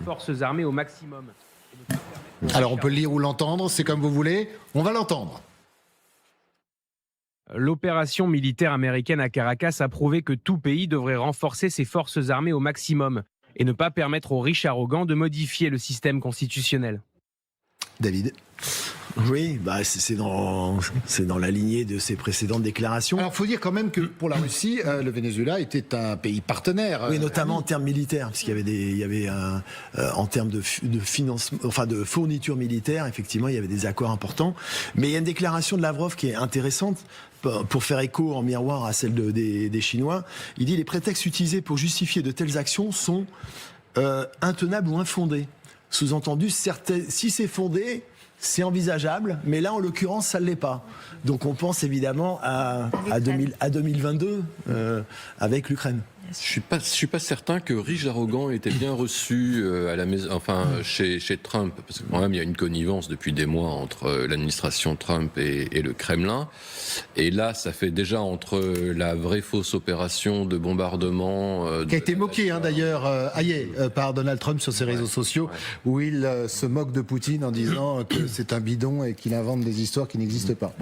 forces armées au maximum. Alors on peut le lire ou l'entendre, c'est comme vous voulez. On va l'entendre. L'opération militaire américaine à Caracas a prouvé que tout pays devrait renforcer ses forces armées au maximum et ne pas permettre aux riches arrogants de modifier le système constitutionnel. David. Oui, c'est dans la lignée de ses précédentes déclarations. Alors, il faut dire quand même que pour la Russie, le Venezuela était un pays partenaire. Oui, notamment en termes militaires, puisqu'il y avait en termes de financement, enfin de fourniture militaire, effectivement, il y avait des accords importants. Mais il y a une déclaration de Lavrov qui est intéressante pour faire écho en miroir à celle des Chinois. Il dit les prétextes utilisés pour justifier de telles actions sont intenables ou infondés. Sous-entendu, si c'est fondé, c'est envisageable, mais là, en l'occurrence, ça ne l'est pas. Donc, on pense évidemment à 2022 avec l'Ukraine. Je suis pas certain que riche arrogant était bien reçu à la maison, chez Trump, parce que quand même il y a une connivence depuis des mois entre l'administration Trump et le Kremlin. Et là, ça fait déjà entre la vraie fausse opération de bombardement qui a été moquée d'ailleurs par Donald Trump sur ses réseaux sociaux, où il se moque de Poutine en disant que c'est un bidon et qu'il invente des histoires qui n'existent pas.